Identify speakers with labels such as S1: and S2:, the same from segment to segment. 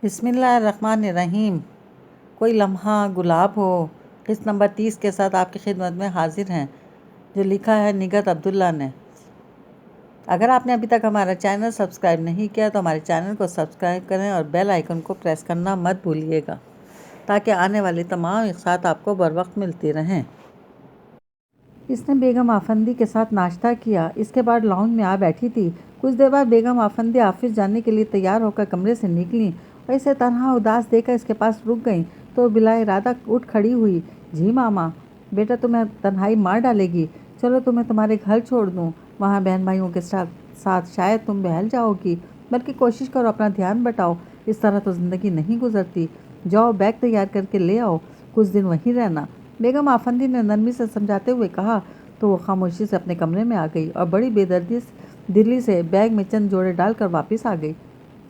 S1: بسم اللہ الرحمن الرحیم۔ کوئی لمحہ گلاب ہو قسط نمبر 30 کے ساتھ آپ کی خدمت میں حاضر ہیں، جو لکھا ہے نگہت عبداللہ نے۔ اگر آپ نے ابھی تک ہمارا چینل سبسکرائب نہیں کیا تو ہمارے چینل کو سبسکرائب کریں اور بیل آئیکن کو پریس کرنا مت بھولیے گا تاکہ آنے والی تمام اقساط آپ کو بر وقت ملتی رہیں۔ اس نے بیگم آفندی کے ساتھ ناشتہ کیا، اس کے بعد لاؤنج میں آ بیٹھی تھی۔ کچھ دیر بعد بیگم آفندی آفس جانے کے لیے تیار ہو کر کمرے سے نکلیں اور اسے تنہا اداس دیکھ کر اس کے پاس رک گئیں تو بلا ارادہ اٹھ کھڑی ہوئی۔ جی ماما، بیٹا تمہیں تنہائی مار ڈالے گی، چلو تمہیں تمہارے گھر چھوڑ دوں، وہاں بہن بھائیوں کے ساتھ شاید تم بہل جاؤ گی، بلکہ کوشش کرو اپنا دھیان بٹاؤ، اس طرح تو زندگی نہیں گزرتی۔ جاؤ بیگ تیار کر کے لے آؤ، کچھ دن وہیں رہنا۔ بیگم آفندی نے نرمی سے سمجھاتے ہوئے کہا تو وہ خاموشی سے اپنے کمرے میں آ گئی اور بڑی بے دلی سے بیگ میں چند جوڑے ڈال کر واپس آ گئی۔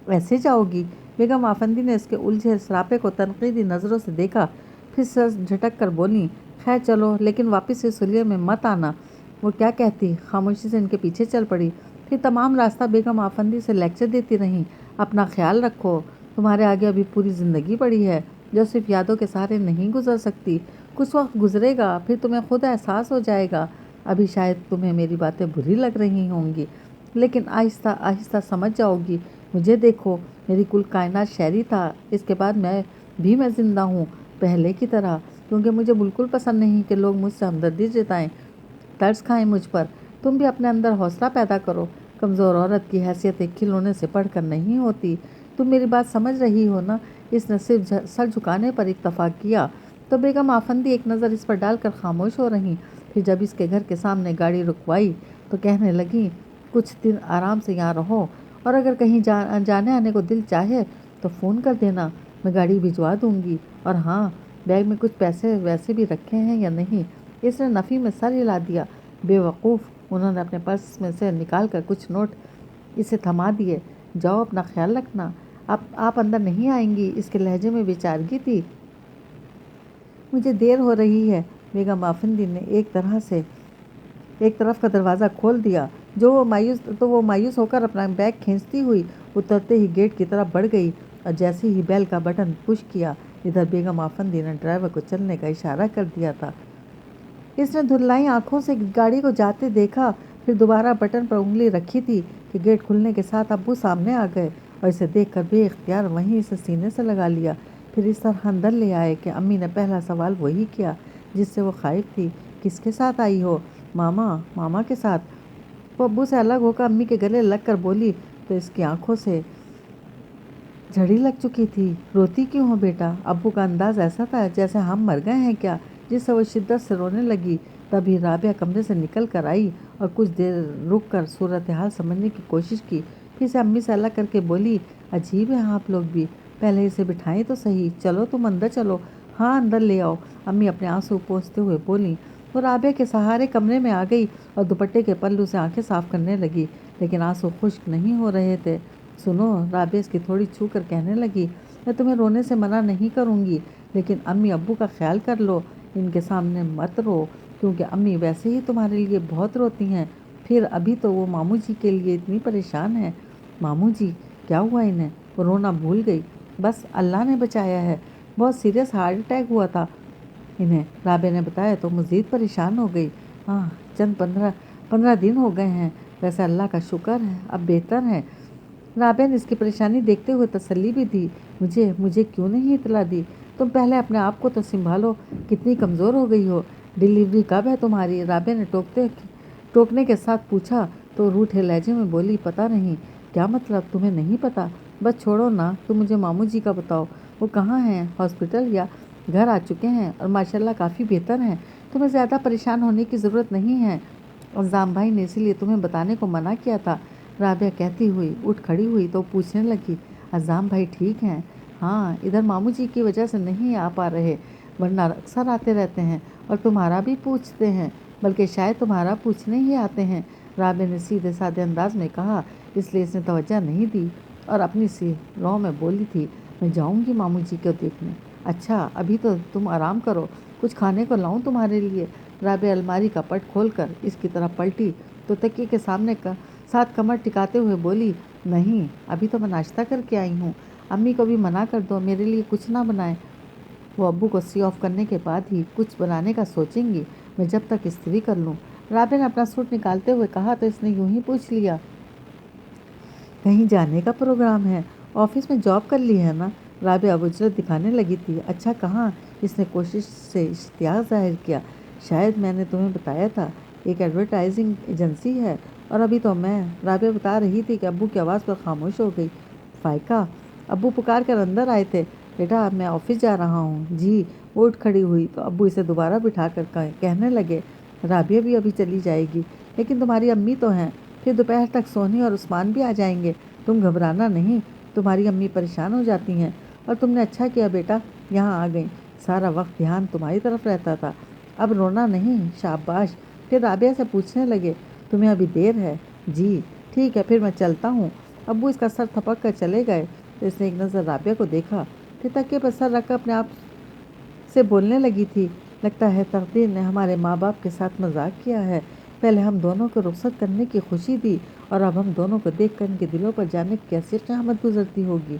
S1: ایسے جاؤ گی؟ بیگم آفندی نے اس کے الجھے سراپے کو تنقیدی نظروں سے دیکھا، پھر سر جھٹک کر بولیں، خیر چلو، لیکن واپس اس حلیے میں مت آنا۔ وہ کیا کہتی؟ خاموشی سے ان کے پیچھے چل پڑی، پھر تمام راستہ بیگم آفندی سے لیکچر دیتی رہیں، اپنا خیال رکھو، تمہارے آگے ابھی پوری زندگی پڑی ہے جو صرف یادوں کے سہارے نہیں گزر سکتی، کچھ وقت گزرے گا پھر تمہیں خود احساس ہو جائے گا، ابھی شاید تمہیں میری باتیں بری لگ رہی ہوں گی، لیکن آہستہ آہستہ سمجھ جاؤ گی۔ مجھے دیکھو، میری کل کائنات شہری تھا، اس کے بعد میں زندہ ہوں پہلے کی طرح، کیونکہ مجھے بالکل پسند نہیں کہ لوگ مجھ سے ہمدردی جتائیں، ترس کھائیں مجھ پر۔ تم بھی اپنے اندر حوصلہ پیدا کرو، کمزور عورت کی حیثیت ایک کھلونے سے بڑھ کر نہیں ہوتی، تم میری بات سمجھ رہی ہو نا؟ اس نے صرف سر جھکانے پر اکتفا کیا تو بیگم آفندی ایک نظر اس پر ڈال کر خاموش ہو رہیں، پھر جب اس کے گھر کے سامنے گاڑی رکوائی تو کہنے لگیں، کچھ دن آرام سے یہاں رہو اور اگر کہیں جانے آنے کو دل چاہے تو فون کر دینا، میں گاڑی بھجوا دوں گی، اور ہاں، بیگ میں کچھ پیسے ویسے بھی رکھے ہیں یا نہیں؟ اس نے نفی میں سر ہلا دیا۔ بے وقوف! انہوں نے اپنے پرس میں سے نکال کر کچھ نوٹ اسے تھما دیے۔ جاؤ، اپنا خیال رکھنا، آپ اندر نہیں آئیں گی؟ اس کے لہجے میں بے چارگی تھی۔ مجھے دیر ہو رہی ہے۔ بیگم آفندی نے ایک طرف کا دروازہ کھول دیا تو وہ مایوس ہو کر اپنا بیگ کھینچتی ہوئی اترتے ہی گیٹ کی طرف بڑھ گئی اور جیسے ہی بیل کا بٹن پش کیا، ادھر بیگم آفندی نے ڈرائیور کو چلنے کا اشارہ کر دیا تھا۔ اس نے دھندلائی آنکھوں سے گاڑی کو جاتے دیکھا، پھر دوبارہ بٹن پر انگلی رکھی تھی کہ گیٹ کھلنے کے ساتھ ابو سامنے آ گئے اور اسے دیکھ کر بے اختیار وہیں اسے سینے سے لگا لیا، پھر اس طرح اندر لے آئے کہ امی نے پہلا سوال وہی کیا جس سے وہ خائف تھی، کس کے ساتھ آئی ہو؟ ماما کے ساتھ۔ وہ ابو سے الگ ہو کر امی کے گلے لگ کر بولی تو اس کی آنکھوں سے جھڑی لگ چکی تھی۔ روتی کیوں ہو بیٹا؟ ابو کا انداز ایسا تھا جیسے ہم مر گئے ہیں کیا، جس سے وہ شدت سے رونے لگی۔ تبھی رابعہ کمرے سے نکل کر آئی اور کچھ دیر رک کر صورتحال سمجھنے کی کوشش کی، پھر سے امی سے الگ کر کے بولی، عجیب ہیں آپ لوگ بھی، پہلے اسے بٹھائیں تو صحیح، چلو تم اندر چلو۔ ہاں، اندر لے آؤ، امی اپنے آنسو پوچھتے ہوئے بولیں۔ وہ رابعہ کے سہارے کمرے میں آ گئی اور دوپٹے کے پلو سے آنکھیں صاف کرنے لگی، لیکن آنسو خشک نہیں ہو رہے تھے۔ سنو، رابعہ اس کی تھوڑی چھو کر کہنے لگی، میں تمہیں رونے سے منع نہیں کروں گی، لیکن امی ابو کا خیال کر لو، ان کے سامنے مت رو، کیونکہ امی ویسے ہی تمہارے لیے بہت روتی ہیں، پھر ابھی تو وہ ماموں جی کے لیے اتنی پریشان ہیں۔ ماموں جی؟ کیا ہوا انہیں؟ وہ رونا بھول گئی۔ بس اللہ نے بچایا ہے، بہت سیریس ہارٹ اٹیک ہوا تھا انہیں، رابعہ نے بتایا تو مزید پریشان ہو گئی۔ ہاں، چند 15 دن ہو گئے ہیں، ویسے اللہ کا شکر ہے اب بہتر ہیں۔ رابعہ نے اس کی پریشانی دیکھتے ہوئے تسلی بھی دی۔ مجھے کیوں نہیں اطلاع دی؟ تم پہلے اپنے آپ کو تو سنبھالو، کتنی کمزور ہو گئی ہو۔ ڈیلیوری کب ہے تمہاری؟ رابعہ نے ٹوکنے کے ساتھ پوچھا تو روٹھے لہجے میں بولی، پتہ نہیں۔ کیا مطلب، تمہیں نہیں پتہ؟ بس چھوڑو نا، تم مجھے ماموں جی کا بتاؤ، وہ کہاں ہیں؟ ہاسپٹل یا گھر آ چکے ہیں اور ماشاءاللہ کافی بہتر ہیں، تمہیں زیادہ پریشان ہونے کی ضرورت نہیں ہے، عزام بھائی نے اسی لیے تمہیں بتانے کو منع کیا تھا۔ رابعہ کہتی ہوئی اٹھ کھڑی ہوئی تو پوچھنے لگی، عزام بھائی ٹھیک ہیں؟ ہاں، ادھر ماموں جی کی وجہ سے نہیں آ پا رہے، ورنہ اکثر آتے رہتے ہیں اور تمہارا بھی پوچھتے ہیں، بلکہ شاید تمہارا پوچھنے ہی آتے ہیں، رابعہ نے سیدھے سادے انداز میں کہا، اس لیے اس نے توجہ نہیں دی اور اپنی سی رو میں بولی تھی، میں جاؤں گی ماموں جی کو دیکھنے۔ اچھا، ابھی تو تم آرام کرو، کچھ کھانے کو لاؤں تمہارے لیے؟ رابعہ الماری کا پٹ کھول کر اس کی طرف پلٹی تو تکیے کے ساتھ کمر ٹکاتے ہوئے بولی، نہیں، ابھی تو میں ناشتہ کر کے آئی ہوں، امی کو بھی منع کر دو میرے لیے کچھ نہ بنائیں، وہ ابو کو سی آف کرنے کے بعد ہی کچھ بنانے کا سوچیں گی، میں جب تک استری کر لوں۔ رابعہ نے اپنا سوٹ نکالتے ہوئے کہا تو اس نے یوں ہی پوچھ لیا، کہیں جانے کا پروگرام ہے؟ آفس میں جاب کر لی ہے نا؟ رابعہ اب اجرت دکھانے لگی تھی۔ اچھا کہاں؟ اس نے کوشش سے اشتیاق ظاہر کیا۔ شاید میں نے تمہیں بتایا تھا، ایک ایڈورٹائزنگ ایجنسی ہے۔ اور ابھی تو رابعہ بتا رہی تھی کہ ابو کی آواز پر خاموش ہو گئی۔ فائقہ، ابو پکار کر اندر آئے تھے۔ بیٹا اب میں آفس جا رہا ہوں۔ جی، وہ اٹھ کھڑی ہوئی تو ابو اسے دوبارہ بٹھا کر کہنے لگے، رابعہ بھی ابھی چلی جائے گی، لیکن تمہاری امی تو ہیں، پھر دوپہر تک سونی اور عثمان بھی آ جائیں گے۔ تم گھبرانا نہیں، تمہاری امی پریشان ہو جاتی ہیں، اور تم نے اچھا کیا بیٹا یہاں آ گئی، سارا وقت دھیان تمہاری طرف رہتا تھا۔ اب رونا نہیں، شاباش۔ پھر رابعہ سے پوچھنے لگے، تمہیں ابھی دیر ہے؟ جی ٹھیک ہے، پھر میں چلتا ہوں۔ ابو اس کا سر تھپک کر چلے گئے تو اس نے ایک نظر رابعہ کو دیکھا، پھر تکیے پر سر رکھ کر اپنے آپ سے بولنے لگی تھی، لگتا ہے تقدیر نے ہمارے ماں باپ کے ساتھ مذاق کیا ہے، پہلے ہم دونوں کو رخصت کرنے کی خوشی دی، اور اب ہم دونوں کو دیکھ کر ان کے دلوں پر جانے کیسی قیامت گزرتی ہوگی۔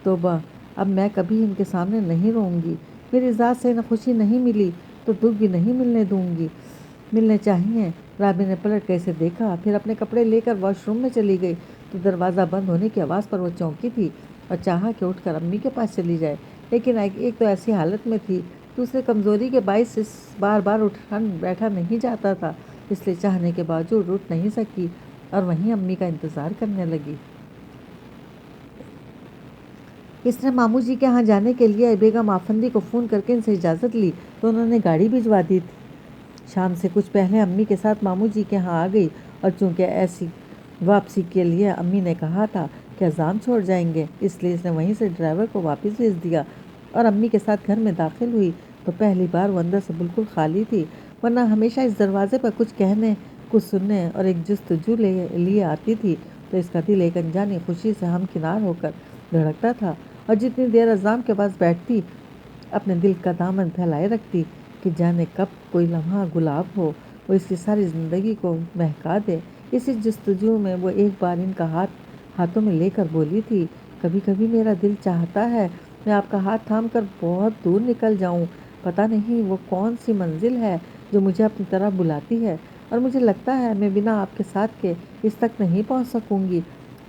S1: توبہ، اب میں کبھی ان کے سامنے نہیں روؤں گی۔ میری ذات سے انہیں خوشی نہیں ملی تو دکھ بھی نہیں ملنے دوں گی، ملنے چاہیے۔ رابعہ نے پلٹ کر اسے دیکھا، پھر اپنے کپڑے لے کر واش روم میں چلی گئی تو دروازہ بند ہونے کی آواز پر وہ چونکی تھی اور چاہا کہ اٹھ کر امی کے پاس چلی جائے، لیکن ایک تو ایسی حالت میں تھی، دوسرے کمزوری کے باعث اس بار بار اٹھا بیٹھا نہیں جاتا تھا، اس لیے چاہنے کے باوجود اٹھ نہیں سکی اور وہیں امی کا انتظار کرنے لگی۔ اس نے ماموں جی کے ہاں جانے کے لیے بیگم آفندی کو فون کر کے ان سے اجازت لی تو انہوں نے گاڑی بھجوا دی تھی۔ شام سے کچھ پہلے امی کے ساتھ ماموں جی کے ہاں آ گئی، اور چونکہ ایسی واپسی کے لیے امی نے کہا تھا کہ اذان چھوڑ جائیں گے، اس لیے اس نے وہیں سے ڈرائیور کو واپس بھیج دیا اور امی کے ساتھ گھر میں داخل ہوئی تو پہلی بار وہ اندر سے بالکل خالی تھی، ورنہ ہمیشہ اس دروازے پر کچھ کہنے، کچھ سننے اور ایک جستجو لیے آتی تھی تو اس کا دل ایک انجانی خوشی سے ہمکنار ہو کر دھڑکتا تھا، اور جتنی دیر اذان کے پاس بیٹھتی اپنے دل کا دامن پھیلائے رکھتی کہ جانے کب کوئی لمحہ گلاب ہو وہ اس کی ساری زندگی کو مہکا دے۔ اسی جستجو میں وہ ایک بار ان کا ہاتھوں میں لے کر بولی تھی، کبھی کبھی میرا دل چاہتا ہے میں آپ کا ہاتھ تھام کر بہت دور نکل جاؤں، پتہ نہیں وہ کون سی منزل ہے جو مجھے اپنی طرف بلاتی ہے، اور مجھے لگتا ہے میں بنا آپ کے ساتھ کے اس تک نہیں پہنچ سکوں گی۔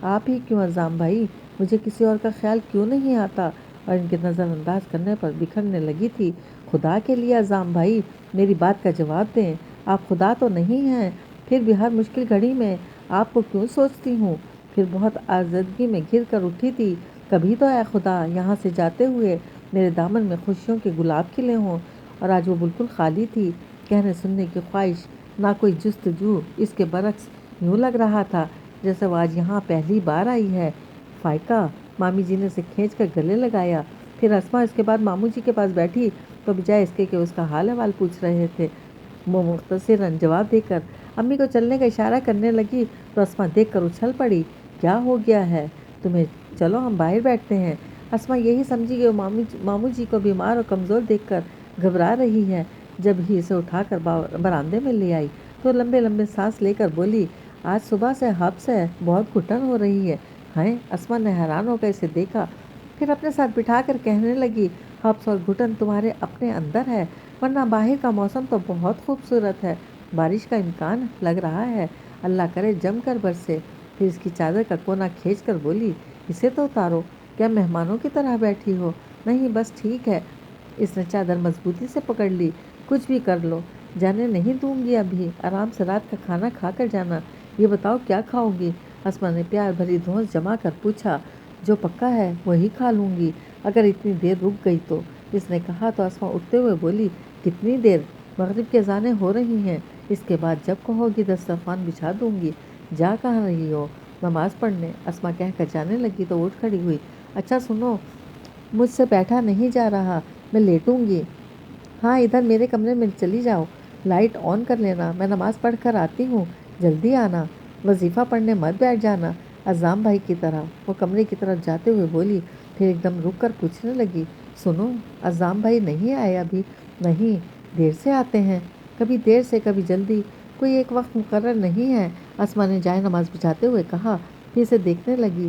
S1: آپ ہی کیوں عزام بھائی، مجھے کسی اور کا خیال کیوں نہیں آتا؟ اور ان کے نظر انداز کرنے پر بکھرنے لگی تھی۔ خدا کے لیے عزام بھائی میری بات کا جواب دیں، آپ خدا تو نہیں ہیں، پھر بھی ہر مشکل گھڑی میں آپ کو کیوں سوچتی ہوں؟ پھر بہت آزردگی میں گر کر اٹھی تھی، کبھی تو اے خدا یہاں سے جاتے ہوئے میرے دامن میں خوشیوں کے گلاب کھلے ہوں، اور آج وہ بالکل خالی تھی، کہنے سننے کی خواہش، نہ کوئی جستجو، اس کے برعکس یوں لگ رہا تھا جیسے وہ آج یہاں پہلی بار آئی ہے۔ فائقہ، مامی جی نے اسے کھینچ کر گلے لگایا، پھر اسما اس کے بعد ماموں جی کے پاس بیٹھی تو بجائے اس کے کہ اس کا حال احوال پوچھ رہے تھے، وہ مختصراً جواب دے کر امی کو چلنے کا اشارہ کرنے لگی تو اسما دیکھ کر اچھل پڑی، کیا ہو گیا ہے تمہیں؟ چلو ہم باہر بیٹھتے ہیں۔ اسما یہی سمجھی کہ وہ ماموں جی کو بیمار اور کمزور دیکھ کر گھبرا رہی ہے، جب ہی اسے اٹھا کر برآمدے میں لے آئی تو لمبے لمبے سانس لے کر بولی، آج صبح سے حبس ہے، بہت گھٹن ہو رہی ہے۔ ہائے، اسما نے حیران ہو کر اسے دیکھا، پھر اپنے ساتھ بٹھا کر کہنے لگی، حبس اور گھٹن تمہارے اپنے اندر ہے، ورنہ باہر کا موسم تو بہت خوبصورت ہے، بارش کا امکان لگ رہا ہے، اللہ کرے جم کر برسے۔ پھر اس کی چادر کا کونا کھینچ کر بولی، اسے تو اتارو، کیا مہمانوں کی طرح بیٹھی ہو؟ نہیں بس ٹھیک ہے۔ اس نے چادر مضبوطی سے پکڑ لی، کچھ بھی کر لو، جانے نہیں دوں گی ابھی، آرام سے رات کا کھانا کھا کر جانا۔ یہ بتاؤ کیا کھاؤ گی؟ اسما نے پیار بھری دھونس جما کر پوچھا، جو پکا ہے وہی کھا لوں گی، اگر اتنی دیر رک گئی تو۔ اس نے کہا تو اسما اٹھتے ہوئے بولی، کتنی دیر؟ مغرب کی اذانیں ہو رہی ہیں، اس کے بعد جب کہو گی دسترخوان بچھا دوں گی۔ جا کہاں رہی ہو؟ نماز پڑھنے، اسما کہہ کر جانے لگی تو وہ اٹھ کھڑی ہوئی، اچھا سنو، مجھ سے بیٹھا نہیں جا رہا، میں لیٹوں گی۔ ہاں ادھر میرے کمرے میں چلی جاؤ، لائٹ آن کر لینا، میں نماز پڑھ کر آتی ہوں، جلدی آنا، وظیفہ پڑھنے مت بیٹھ جانا، عزام بھائی کی طرح۔ وہ کمرے کی طرف جاتے ہوئے بولی، پھر ایک دم رک کر پوچھنے لگی، سنو، عزام بھائی نہیں آئے ابھی؟ نہیں، دیر سے آتے ہیں، کبھی دیر سے کبھی جلدی، کوئی ایک وقت مقرر نہیں ہے، اسما نے جائے نماز بچھاتے ہوئے کہا، پھر اسے دیکھنے لگی،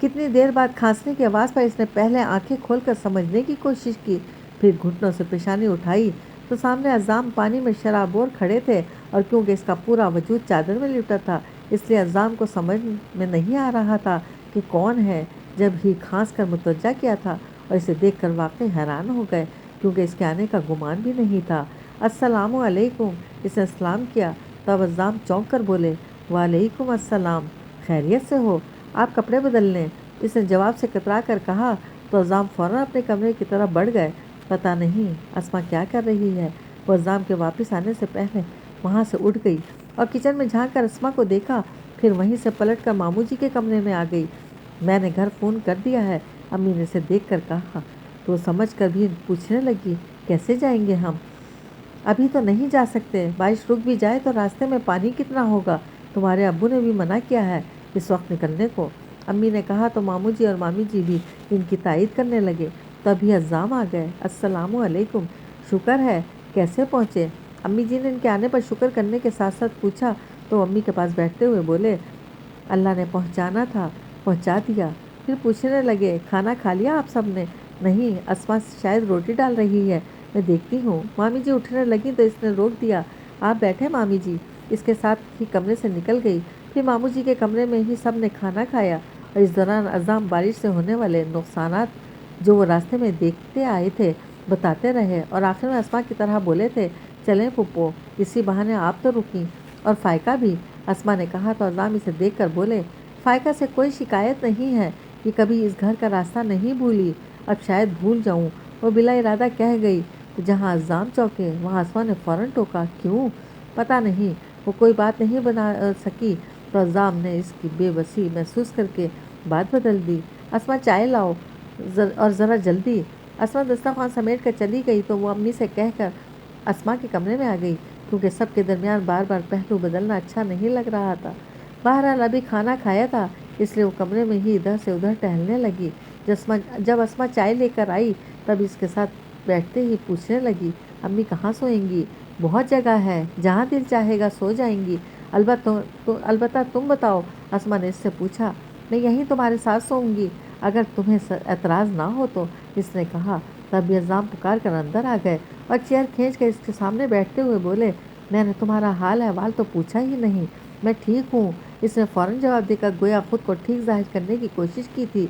S1: کتنی دیر بعد کھانسنے کی آواز پر اس نے پہلے آنکھیں کھول کر سمجھنے کی کوشش کی، پھر گھٹنوں سے پیشانی اٹھائی تو سامنے عزام پانی میں شرابور کھڑے تھے، اور کیونکہ اس کا پورا وجود چادر میں لپٹا تھا اس لیے عزام کو سمجھ میں نہیں آ رہا تھا کہ کون ہے۔ جب ہی کھانس کر متوجہ کیا تھا اور اسے دیکھ کر واقعی حیران ہو گئے، کیونکہ اس کے آنے کا گمان بھی نہیں تھا۔ السلام علیکم، اس نے سلام کیا تو اب عزام چونک کر بولے، وعلیکم السلام، خیریت سے ہو؟ آپ کپڑے بدل لیں، اس نے جواب سے کترا کر کہا تو عزام فوراً اپنے کمرے کی طرف بڑھ گئے۔ پتہ نہیں اسما کیا کر رہی ہے، وہ عزام کے واپس آنے سے پہلے وہاں سے اٹھ گئی اور کچن میں جھانک کر اسما کو دیکھا، پھر وہیں سے پلٹ کر ماموں جی کے کمرے میں آ گئی۔ میں نے گھر فون کر دیا ہے، امی نے اسے دیکھ کر کہا تو وہ سمجھ کر بھی پوچھنے لگی، کیسے جائیں گے ہم؟ ابھی تو نہیں جا سکتے، بارش رک بھی جائے تو راستے میں پانی کتنا ہوگا، تمہارے ابو نے بھی منع کیا ہے اس وقت نکلنے کو، امی نے کہا تو ماموں جی اور مامی جی بھی ان کی تائید کرنے لگے۔ تبھی عزام آ گئے۔ السلام علیکم، شکر ہے، کیسے پہنچے؟ امی جی نے ان کے آنے پر شکر کرنے کے ساتھ ساتھ پوچھا تو امی کے پاس بیٹھتے ہوئے بولے، اللہ نے پہنچانا تھا، پہنچا دیا۔ پھر پوچھنے لگے، کھانا کھا لیا آپ سب نے؟ نہیں، اسما شاید روٹی ڈال رہی ہے، میں دیکھتی ہوں۔ مامی جی اٹھنے لگیں تو اس نے روک دیا، آپ بیٹھے مامی جی، اس کے ساتھ ہی کمرے سے نکل گئی۔ پھر ماموں جی کے کمرے میں ہی سب نے کھانا کھایا اور اس دوران عزام بارش سے ہونے والے نقصانات جو وہ راستے میں دیکھتے آئے تھے بتاتے رہے، اور آخر میں اسما کی طرح بولے تھے، چلیں پھپھو، اسی بہانے آپ تو رکیں، اور فائقہ بھی، اسما نے کہا تو عزام اسے دیکھ کر بولے، فائقہ سے کوئی شکایت نہیں ہے، یہ کبھی اس گھر کا راستہ نہیں بھولی، اب شاید بھول جاؤں، وہ بلا ارادہ کہہ گئی تو جہاں عزام چوکے وہاں اسما نے فوراً ٹوکا، کیوں؟ پتہ نہیں، وہ کوئی بات نہیں بنا سکی تو عزام نے اس کی بے بسی محسوس کر کے بات بدل دی، اسما چائے لاؤ اور ذرا جلدی۔ اسما دسترخوان سمیٹ کر چلی گئی تو وہ امی سے کہہ کر اسما کے کمرے میں آ گئی، کیونکہ سب کے درمیان بار بار پہلو بدلنا اچھا نہیں لگ رہا تھا۔ بہرحال ابھی کھانا کھایا تھا اس لیے وہ کمرے میں ہی ادھر سے ادھر ٹہلنے لگی۔ جب اسما چائے لے کر آئی تب اس کے ساتھ بیٹھتے ہی پوچھنے لگی، امی کہاں سوئیں گی؟ بہت جگہ ہے، جہاں دل چاہے گا سو جائیں گی، البتہ تم بتاؤ، اسما نے اس سے پوچھا۔ میں یہیں تمہارے ساتھ سوؤں گی اگر تمہیں اعتراض نہ ہو تو، اس نے کہا۔ تب عزام پکار کر اندر آ گئے اور چیئر کھینچ کر اس کے سامنے بیٹھتے ہوئے بولے، میں نے تمہارا حال احوال تو پوچھا ہی نہیں، میں ٹھیک ہوں، اس نے فوراً جواب دے کر گویا خود کو ٹھیک ظاہر کرنے کی کوشش کی تھی۔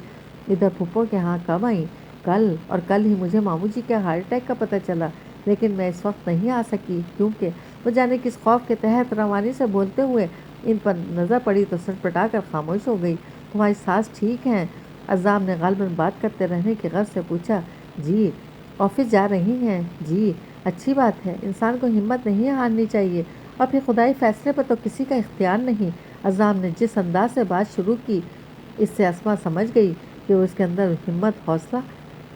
S1: ادھر پھپھو کے ہاں کب آئیں؟ کل، اور کل ہی مجھے ماموں جی کے ہارٹ اٹیک کا پتہ چلا، لیکن میں اس وقت نہیں آ سکی کیونکہ وہ جانے کس خوف کے تحت روانی سے بولتے ہوئے ان پر نظر پڑی تو سٹپٹا کر خاموش ہو گئی۔ تمہاری ساس ٹھیک ہیں؟ عزام نے غالباً بات کرتے رہنے کی غرض سے پوچھا۔ جی۔ آفس جا رہی ہیں؟ جی۔ اچھی بات ہے، انسان کو ہمت نہیں ہارنی چاہیے، اور پھر خدائی فیصلے پر تو کسی کا اختیار نہیں۔ عزام نے جس انداز سے بات شروع کی اس سے اسما سمجھ گئی کہ وہ اس کے اندر ہمت حوصلہ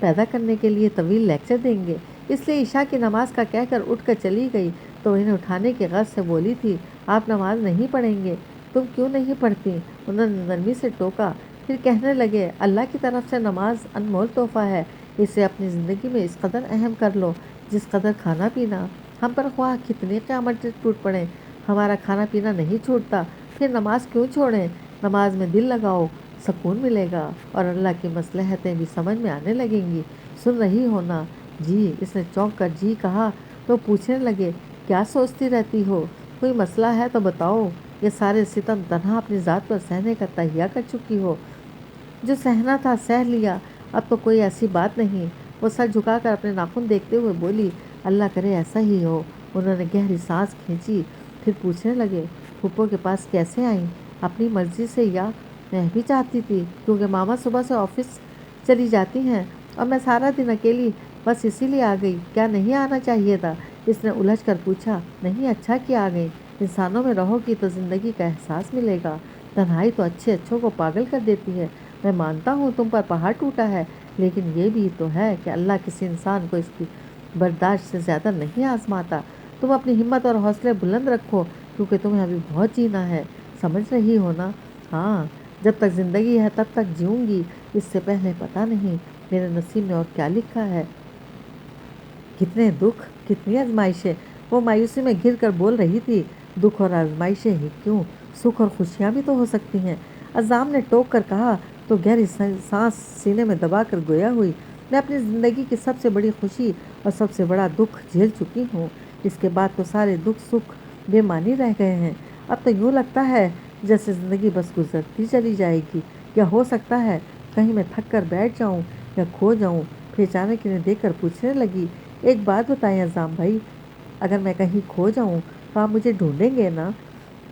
S1: پیدا کرنے کے لیے طویل لیکچر دیں گے، اس لیے عشاء کی نماز کا کہہ کر اٹھ کر چلی گئی تو انہیں اٹھانے کی غرض سے بولی تھی، آپ نماز نہیں پڑھیں گے؟ تم کیوں نہیں پڑھتی؟ انہوں نے نرمی سے ٹوکا، پھر کہنے لگے، اللہ کی طرف سے نماز انمول تحفہ ہے، اسے اپنی زندگی میں اس قدر اہم کر لو جس قدر کھانا پینا، ہم پر خواہ کتنی قیامت ٹوٹ پڑیں، ہمارا کھانا پینا نہیں چھوٹتا، پھر نماز کیوں چھوڑیں؟ نماز میں دل لگاؤ، سکون ملے گا اور اللہ کی مصلحتیں بھی سمجھ میں آنے لگیں گی، سن رہی ہو نا؟ جی۔ اس نے چونک کر جی کہا تو پوچھنے لگے، کیا سوچتی رہتی ہو؟ کوئی مسئلہ ہے تو بتاؤ، یہ سارے ستم تنہا اپنی ذات پر سہنے کا تہیہ کر چکی ہو؟ جو سہنا تھا سہ لیا، اب تو کوئی ایسی بات نہیں، وہ سر جھکا کر اپنے ناخن دیکھتے ہوئے بولی، اللہ کرے ایسا ہی ہو۔ انہوں نے گہری سانس کھینچی، پھر پوچھنے لگے، پھپھو کے پاس کیسے آئیں؟ اپنی مرضی سے یا میں بھی چاہتی تھی، کیونکہ ماما صبح سے آفس چلی جاتی ہیں اور میں سارا دن اکیلی، بس اسی لیے آ گئی، کیا نہیں آنا چاہیے تھا؟ اس نے الجھ کر پوچھا۔ نہیں، اچھا کیا آ گئی، انسانوں میں رہو گی تو زندگی کا احساس ملے گا، تنہائی تو اچھوں کو پاگل کر دیتی ہے، میں مانتا ہوں تم پر پہاڑ ٹوٹا ہے، لیکن یہ بھی تو ہے کہ اللہ کسی انسان کو اس کی برداشت سے زیادہ نہیں آزماتا، تم اپنی ہمت اور حوصلے بلند رکھو کیونکہ تمہیں ابھی بہت جینا ہے، سمجھ رہی ہو نا؟ ہاں، جب تک زندگی ہے تب تک جیوں گی، اس سے پہلے پتہ نہیں میرے نصیب میں اور کیا لکھا ہے۔ کتنے دکھ، کتنی آزمائشیں، وہ مایوسی میں گر کر بول رہی تھی، دکھ اور آزمائشیں ہی کیوں، سکھ اور خوشیاں بھی تو ہو سکتی ہیں۔ عزام نے ٹوک کر کہا، تو گہری سانس سینے میں دبا کر گویا ہوئی، میں اپنی زندگی کی سب سے بڑی خوشی اور سب سے بڑا دکھ جھیل چکی ہوں۔ اس کے بعد تو سارے دکھ سکھ بے معنی رہ گئے ہیں۔ اب تو یوں لگتا ہے جیسے زندگی بس گزرتی چلی جائے گی، یا ہو سکتا ہے کہیں میں تھک کر بیٹھ جاؤں یا کھو جاؤں۔ پھر اچانک انہیں دیکھ کر پوچھنے لگی، ایک بات بتائیں عزام بھائی، اگر میں کہیں کھو جاؤں تو آپ مجھے ڈھونڈیں گے نا؟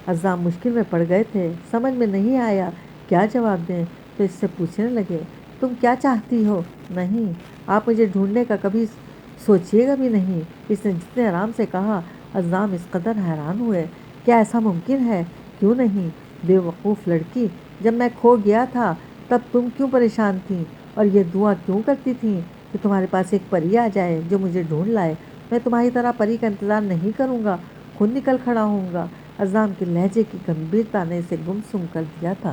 S1: عزام مشکل میں پڑ گئے تھے، سمجھ میں نہیں آیا کیا جواب دیں، تو اس سے پوچھنے لگے، تم کیا چاہتی ہو؟ نہیں، آپ مجھے ڈھونڈنے کا کبھی سوچیے گا بھی نہیں۔ اس نے جتنے آرام سے کہا، عزام اس قدر حیران ہوئے، کیا ایسا ممکن ہے؟ کیوں نہیں؟ بے وقوف لڑکی، جب میں کھو گیا تھا تب تم کیوں پریشان تھیں اور یہ دعا کیوں کرتی تھیں کہ تمہارے پاس ایک پری آ جائے جو مجھے ڈھونڈ لائے؟ میں تمہاری طرح پری کا انتظار نہیں کروں گا، خود نکل کھڑا ہوں گا۔ عزام کے لہجے کی گمبھیرتا نے اسے گم سم کر دیا تھا۔